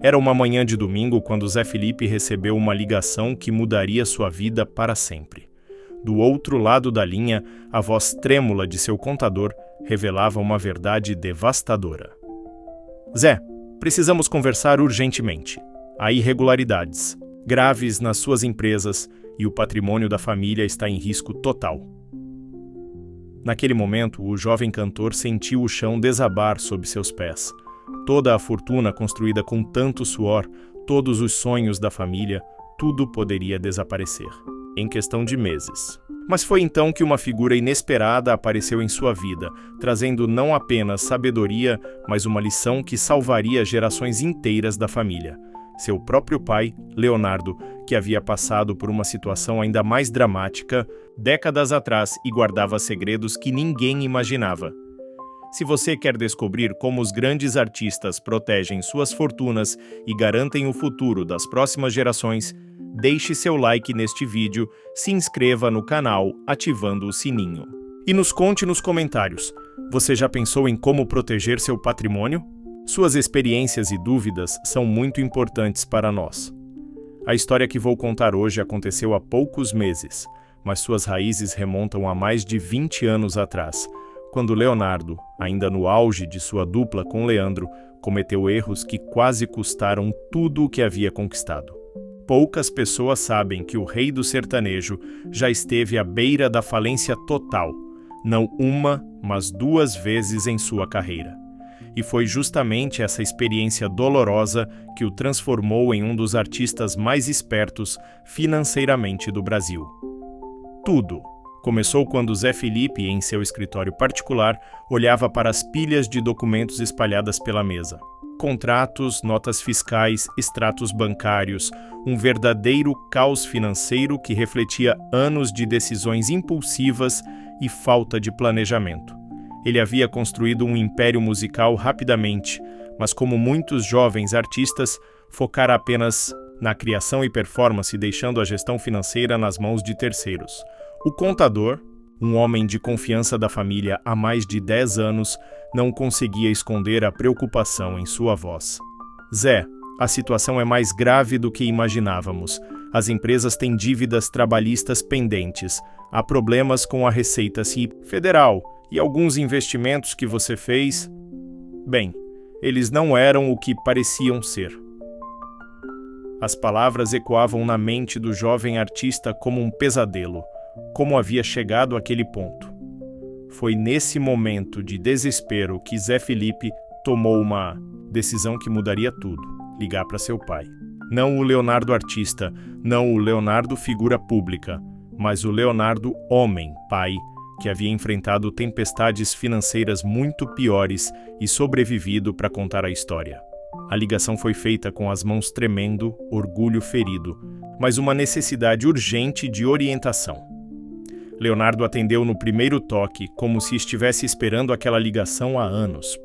Era uma manhã de domingo quando Zé Felipe recebeu uma ligação que mudaria sua vida para sempre. Do outro lado da linha, a voz trêmula de seu contador revelava uma verdade devastadora. Zé, precisamos conversar urgentemente. Há irregularidades graves nas suas empresas e o patrimônio da família está em risco total. Naquele momento, o jovem cantor sentiu o chão desabar sob seus pés. Toda a fortuna construída com tanto suor, todos os sonhos da família, tudo poderia desaparecer, em questão de meses. Mas foi então que uma figura inesperada apareceu em sua vida, trazendo não apenas sabedoria, mas uma lição que salvaria gerações inteiras da família. Seu próprio pai, Leonardo, que havia passado por uma situação ainda mais dramática décadas atrás e guardava segredos que ninguém imaginava. Se você quer descobrir como os grandes artistas protegem suas fortunas e garantem o futuro das próximas gerações, deixe seu like neste vídeo, se inscreva no canal ativando o sininho. E nos conte nos comentários, você já pensou em como proteger seu patrimônio? Suas experiências e dúvidas são muito importantes para nós. A história que vou contar hoje aconteceu há poucos meses, mas suas raízes remontam a mais de 20 anos atrás, quando Leonardo, ainda no auge de sua dupla com Leandro, cometeu erros que quase custaram tudo o que havia conquistado. Poucas pessoas sabem que o rei do sertanejo já esteve à beira da falência total, não uma, mas 2 vezes em sua carreira. E foi justamente essa experiência dolorosa que o transformou em um dos artistas mais espertos financeiramente do Brasil. Tudo começou quando Zé Felipe, em seu escritório particular, olhava para as pilhas de documentos espalhadas pela mesa. Contratos, notas fiscais, extratos bancários, um verdadeiro caos financeiro que refletia anos de decisões impulsivas e falta de planejamento. Ele havia construído um império musical rapidamente, mas como muitos jovens artistas, focara apenas na criação e performance, deixando a gestão financeira nas mãos de terceiros. O contador, um homem de confiança da família há mais de 10 anos, não conseguia esconder a preocupação em sua voz. Zé, a situação é mais grave do que imaginávamos. As empresas têm dívidas trabalhistas pendentes, há problemas com a Receita Federal e alguns investimentos que você fez, bem, eles não eram o que pareciam ser. As palavras ecoavam na mente do jovem artista como um pesadelo. Como havia chegado àquele ponto? Foi nesse momento de desespero que Zé Felipe tomou uma decisão que mudaria tudo: ligar para seu pai. Não o Leonardo artista, não o Leonardo figura pública, mas o Leonardo homem, pai, que havia enfrentado tempestades financeiras muito piores e sobrevivido para contar a história. A ligação foi feita com as mãos tremendo, orgulho ferido, mas uma necessidade urgente de orientação. Leonardo atendeu no primeiro toque, como se estivesse esperando aquela ligação há anos.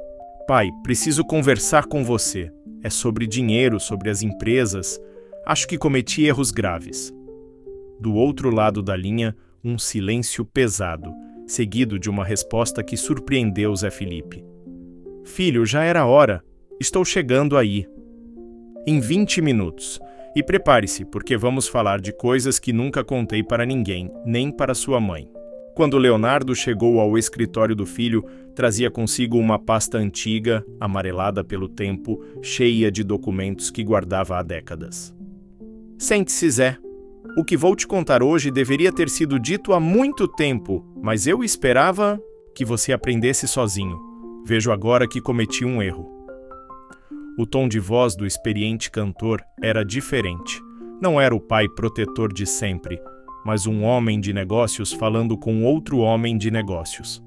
Pai, preciso conversar com você. É sobre dinheiro, sobre as empresas. Acho que cometi erros graves. Do outro lado da linha, um silêncio pesado, seguido de uma resposta que surpreendeu Zé Felipe. Filho, já era hora. Estou chegando aí. Em 20 minutos. E prepare-se, porque vamos falar de coisas que nunca contei para ninguém, nem para sua mãe. Quando Leonardo chegou ao escritório do filho, trazia consigo uma pasta antiga, amarelada pelo tempo, cheia de documentos que guardava há décadas. Sente-se, Zé. O que vou te contar hoje deveria ter sido dito há muito tempo, mas eu esperava que você aprendesse sozinho. Vejo agora que cometi um erro. O tom de voz do experiente cantor era diferente. Não era o pai protetor de sempre, mas um homem de negócios falando com outro homem de negócios.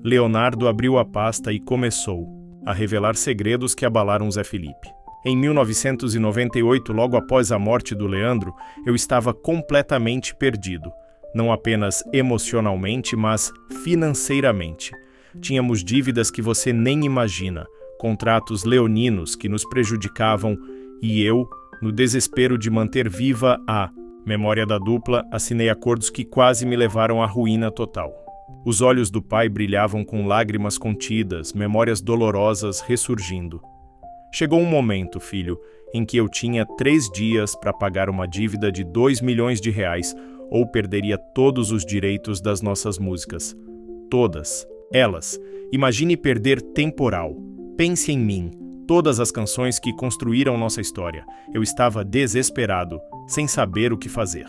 Leonardo abriu a pasta e começou a revelar segredos que abalaram Zé Felipe. Em 1998, logo após a morte do Leandro, eu estava completamente perdido. Não apenas emocionalmente, mas financeiramente. Tínhamos dívidas que você nem imagina. Contratos leoninos que nos prejudicavam e eu, no desespero de manter viva a memória da dupla, assinei acordos que quase me levaram à ruína total. Os olhos do pai brilhavam com lágrimas contidas, memórias dolorosas ressurgindo. Chegou um momento, filho, em que eu tinha 3 dias para pagar uma dívida de 2 milhões de reais ou perderia todos os direitos das nossas músicas. Todas. Elas. Imagine perder temporal. Pense em mim. Todas as canções que construíram nossa história. Eu estava desesperado, sem saber o que fazer.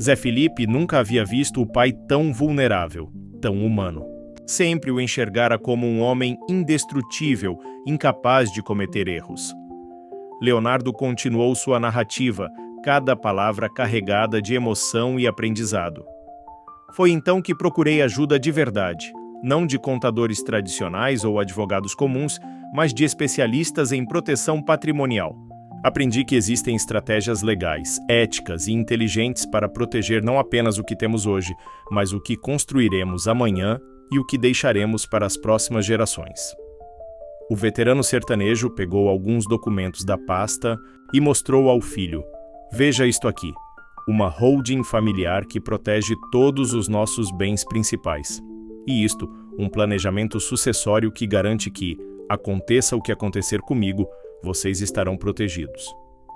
Zé Felipe nunca havia visto o pai tão vulnerável, tão humano. Sempre o enxergara como um homem indestrutível, incapaz de cometer erros. Leonardo continuou sua narrativa, cada palavra carregada de emoção e aprendizado. Foi então que procurei ajuda de verdade, não de contadores tradicionais ou advogados comuns, mas de especialistas em proteção patrimonial. Aprendi que existem estratégias legais, éticas e inteligentes para proteger não apenas o que temos hoje, mas o que construiremos amanhã e o que deixaremos para as próximas gerações. O veterano sertanejo pegou alguns documentos da pasta e mostrou ao filho: "Veja isto aqui, uma holding familiar que protege todos os nossos bens principais. E isto, um planejamento sucessório que garante que, aconteça o que acontecer comigo, vocês estarão protegidos.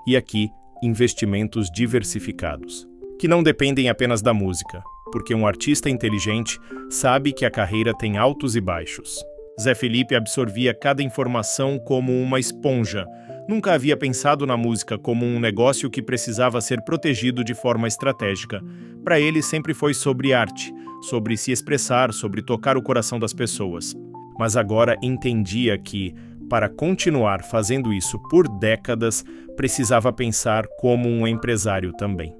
E aqui, investimentos diversificados, que não dependem apenas da música, porque um artista inteligente sabe que a carreira tem altos e baixos." Zé Felipe absorvia cada informação como uma esponja. Nunca havia pensado na música como um negócio que precisava ser protegido de forma estratégica. Para ele sempre foi sobre arte, sobre se expressar, sobre tocar o coração das pessoas. Mas agora entendia que, para continuar fazendo isso por décadas, precisava pensar como um empresário também.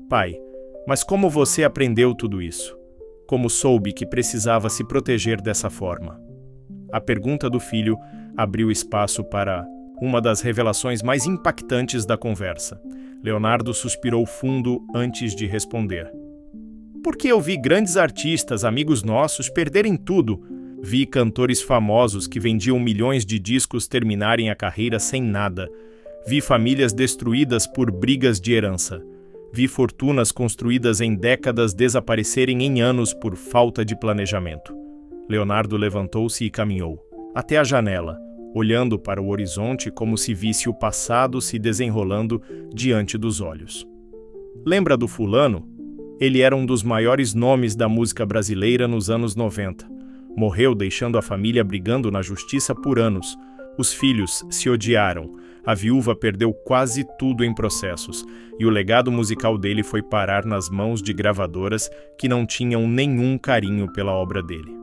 "Pai, mas como você aprendeu tudo isso? Como soube que precisava se proteger dessa forma?" A pergunta do filho abriu espaço para uma das revelações mais impactantes da conversa. Leonardo suspirou fundo antes de responder. "Porque eu vi grandes artistas, amigos nossos, perderem tudo. Vi cantores famosos que vendiam milhões de discos terminarem a carreira sem nada. Vi famílias destruídas por brigas de herança. Vi fortunas construídas em décadas desaparecerem em anos por falta de planejamento." Leonardo levantou-se e caminhou até a janela, olhando para o horizonte como se visse o passado se desenrolando diante dos olhos. "Lembra do fulano? Ele era um dos maiores nomes da música brasileira nos anos 90. Morreu deixando a família brigando na justiça por anos. Os filhos se odiaram. A viúva perdeu quase tudo em processos, e o legado musical dele foi parar nas mãos de gravadoras que não tinham nenhum carinho pela obra dele."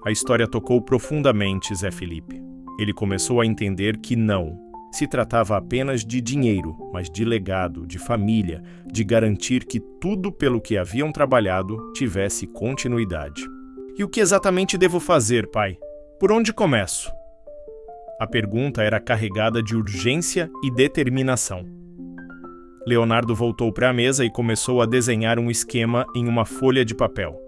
A história tocou profundamente Zé Felipe. Ele começou a entender que não se tratava apenas de dinheiro, mas de legado, de família, de garantir que tudo pelo que haviam trabalhado tivesse continuidade. "E o que exatamente devo fazer, pai? Por onde começo?" A pergunta era carregada de urgência e determinação. Leonardo voltou para a mesa e começou a desenhar um esquema em uma folha de papel.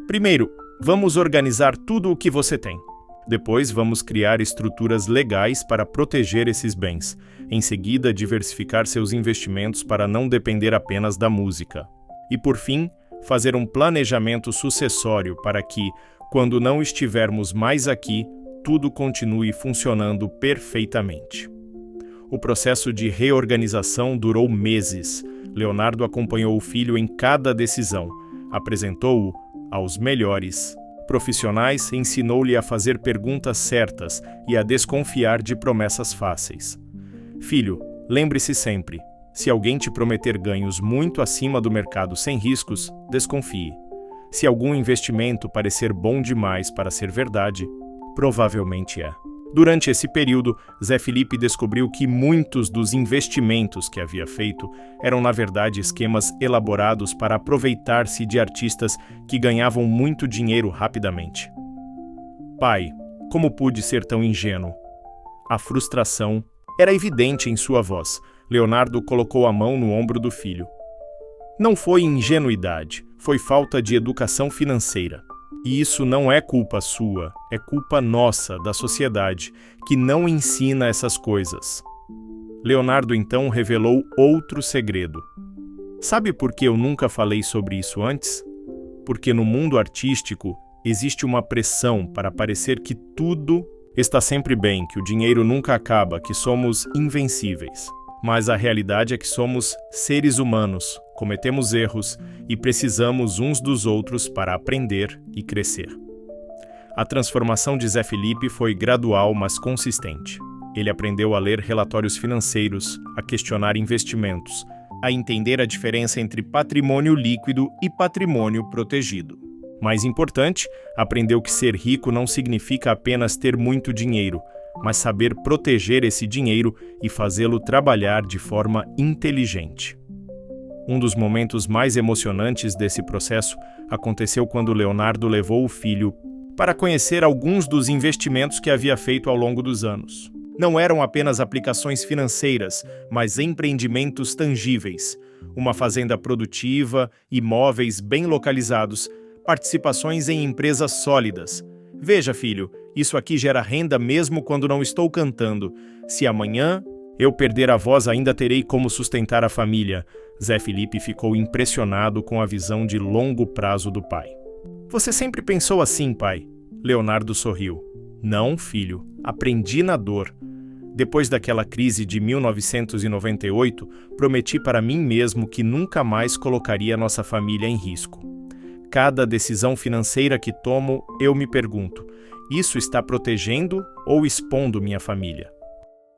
"Primeiro, vamos organizar tudo o que você tem. Depois, vamos criar estruturas legais para proteger esses bens. Em seguida, diversificar seus investimentos para não depender apenas da música. E, por fim, fazer um planejamento sucessório para que, quando não estivermos mais aqui, tudo continue funcionando perfeitamente." O processo de reorganização durou meses. Leonardo acompanhou o filho em cada decisão, apresentou-o aos melhores profissionais, ensinou-lhe a fazer perguntas certas e a desconfiar de promessas fáceis. "Filho, lembre-se sempre, se alguém te prometer ganhos muito acima do mercado sem riscos, desconfie. Se algum investimento parecer bom demais para ser verdade, provavelmente é." Durante esse período, Zé Felipe descobriu que muitos dos investimentos que havia feito eram, na verdade, esquemas elaborados para aproveitar-se de artistas que ganhavam muito dinheiro rapidamente. "Pai, como pude ser tão ingênuo?" A frustração era evidente em sua voz. Leonardo colocou a mão no ombro do filho. "Não foi ingenuidade, foi falta de educação financeira. E isso não é culpa sua, é culpa nossa, da sociedade, que não ensina essas coisas." Leonardo então revelou outro segredo. "Sabe por que eu nunca falei sobre isso antes? Porque no mundo artístico existe uma pressão para parecer que tudo Está sempre bem, que o dinheiro nunca acaba, que somos invencíveis. Mas a realidade é que somos seres humanos, cometemos erros e precisamos uns dos outros para aprender e crescer. A transformação de Zé Felipe foi gradual, mas consistente. Ele aprendeu a ler relatórios financeiros, a questionar investimentos, a entender a diferença entre patrimônio líquido e patrimônio protegido. Mais importante, aprendeu que ser rico não significa apenas ter muito dinheiro, mas saber proteger esse dinheiro e fazê-lo trabalhar de forma inteligente. Um dos momentos mais emocionantes desse processo aconteceu quando Leonardo levou o filho para conhecer alguns dos investimentos que havia feito ao longo dos anos. Não eram apenas aplicações financeiras, mas empreendimentos tangíveis, uma fazenda produtiva, imóveis bem localizados, participações em empresas sólidas. Veja, filho, isso aqui gera renda mesmo quando não estou cantando. Se amanhã eu perder a voz, ainda terei como sustentar a família. Zé Felipe ficou impressionado com a visão de longo prazo do pai. Você sempre pensou assim, pai? Leonardo sorriu. Não, filho, aprendi na dor. Depois daquela crise de 1998, prometi para mim mesmo que nunca mais colocaria nossa família em risco. Cada decisão financeira que tomo, eu me pergunto, isso está protegendo ou expondo minha família?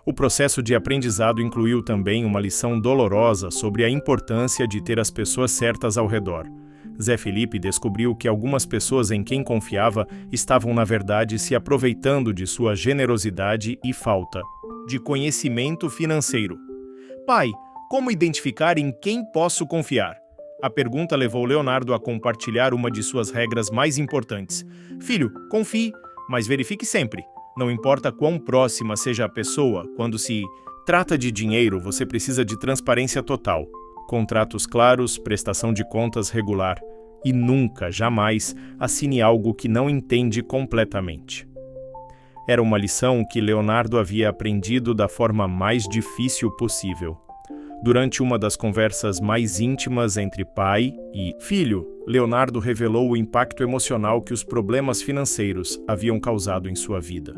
O processo de aprendizado incluiu também uma lição dolorosa sobre a importância de ter as pessoas certas ao redor. Zé Felipe descobriu que algumas pessoas em quem confiava estavam, na verdade, se aproveitando de sua generosidade e falta de conhecimento financeiro. Pai, como identificar em quem posso confiar? A pergunta levou Leonardo a compartilhar uma de suas regras mais importantes. Filho, confie, mas verifique sempre. Não importa quão próxima seja a pessoa, quando se trata de dinheiro, você precisa de transparência total. Contratos claros, prestação de contas regular e nunca, jamais, assine algo que não entende completamente. Era uma lição que Leonardo havia aprendido da forma mais difícil possível. Durante uma das conversas mais íntimas entre pai e filho, Leonardo revelou o impacto emocional que os problemas financeiros haviam causado em sua vida.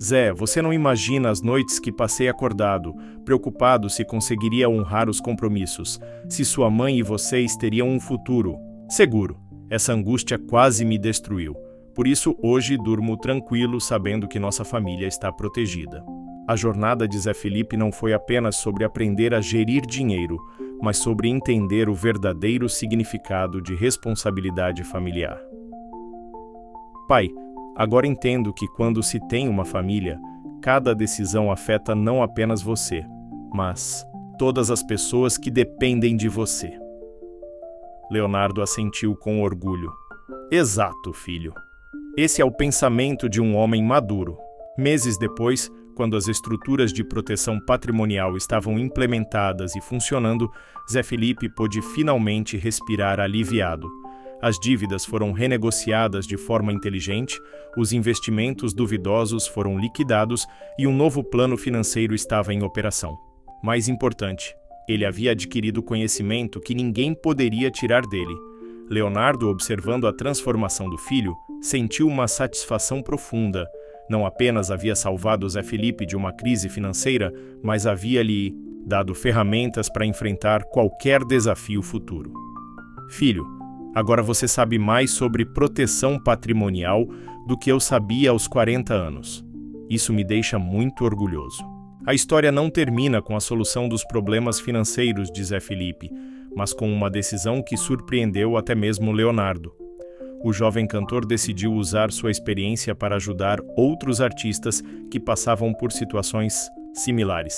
Zé, você não imagina as noites que passei acordado, preocupado se conseguiria honrar os compromissos, se sua mãe e vocês teriam um futuro seguro. Essa angústia quase me destruiu. Por isso, hoje durmo tranquilo sabendo que nossa família está protegida. A jornada de Zé Felipe não foi apenas sobre aprender a gerir dinheiro, mas sobre entender o verdadeiro significado de responsabilidade familiar. Pai, agora entendo que quando se tem uma família, cada decisão afeta não apenas você, mas todas as pessoas que dependem de você. Leonardo assentiu com orgulho. Exato, filho. Esse é o pensamento de um homem maduro. Meses depois, quando as estruturas de proteção patrimonial estavam implementadas e funcionando, Zé Felipe pôde finalmente respirar aliviado. As dívidas foram renegociadas de forma inteligente, os investimentos duvidosos foram liquidados e um novo plano financeiro estava em operação. Mais importante, ele havia adquirido conhecimento que ninguém poderia tirar dele. Leonardo, observando a transformação do filho, sentiu uma satisfação profunda. Não apenas havia salvado Zé Felipe de uma crise financeira, mas havia-lhe dado ferramentas para enfrentar qualquer desafio futuro. Filho, agora você sabe mais sobre proteção patrimonial do que eu sabia aos 40 anos. Isso me deixa muito orgulhoso. A história não termina com a solução dos problemas financeiros de Zé Felipe, mas com uma decisão que surpreendeu até mesmo Leonardo. O jovem cantor decidiu usar sua experiência para ajudar outros artistas que passavam por situações similares.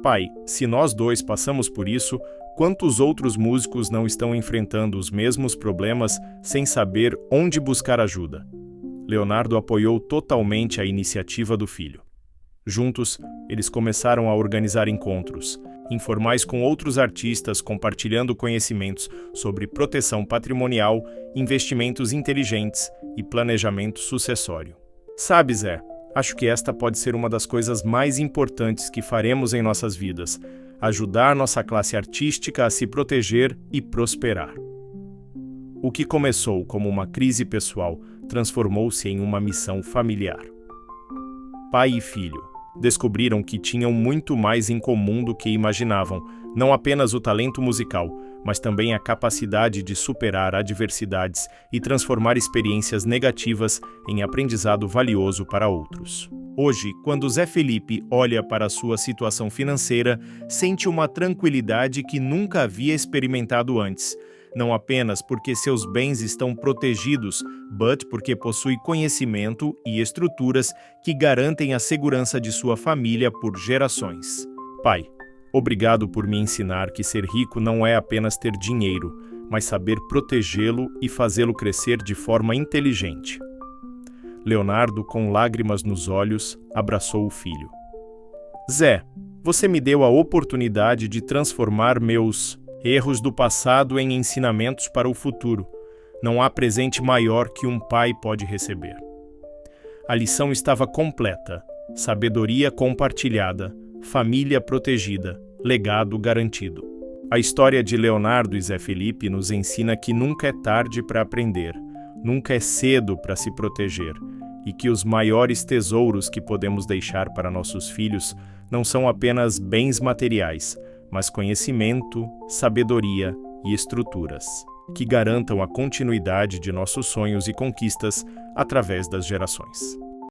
Pai, se nós dois passamos por isso, quantos outros músicos não estão enfrentando os mesmos problemas sem saber onde buscar ajuda? Leonardo apoiou totalmente a iniciativa do filho. Juntos, eles começaram a organizar encontros informais com outros artistas, compartilhando conhecimentos sobre proteção patrimonial, investimentos inteligentes e planejamento sucessório. Sabe, Zé, acho que esta pode ser uma das coisas mais importantes que faremos em nossas vidas: ajudar nossa classe artística a se proteger e prosperar. O que começou como uma crise pessoal transformou-se em uma missão familiar. pai e filho. Descobriram que tinham muito mais em comum do que imaginavam, não apenas o talento musical, mas também a capacidade de superar adversidades e transformar experiências negativas em aprendizado valioso para outros. Hoje, quando Zé Felipe olha para sua situação financeira, sente uma tranquilidade que nunca havia experimentado antes. Não apenas porque seus bens estão protegidos, mas porque possui conhecimento e estruturas que garantem a segurança de sua família por gerações. Pai, obrigado por me ensinar que ser rico não é apenas ter dinheiro, mas saber protegê-lo e fazê-lo crescer de forma inteligente. Leonardo, com lágrimas nos olhos, abraçou o filho. Zé, você me deu a oportunidade de transformar meus erros do passado em ensinamentos para o futuro. Não há presente maior que um pai pode receber. A lição estava completa: sabedoria compartilhada, família protegida, legado garantido. A história de Leonardo e Zé Felipe nos ensina que nunca é tarde para aprender, nunca é cedo para se proteger, e que os maiores tesouros que podemos deixar para nossos filhos não são apenas bens materiais, mas conhecimento, sabedoria e estruturas, que garantam a continuidade de nossos sonhos e conquistas através das gerações.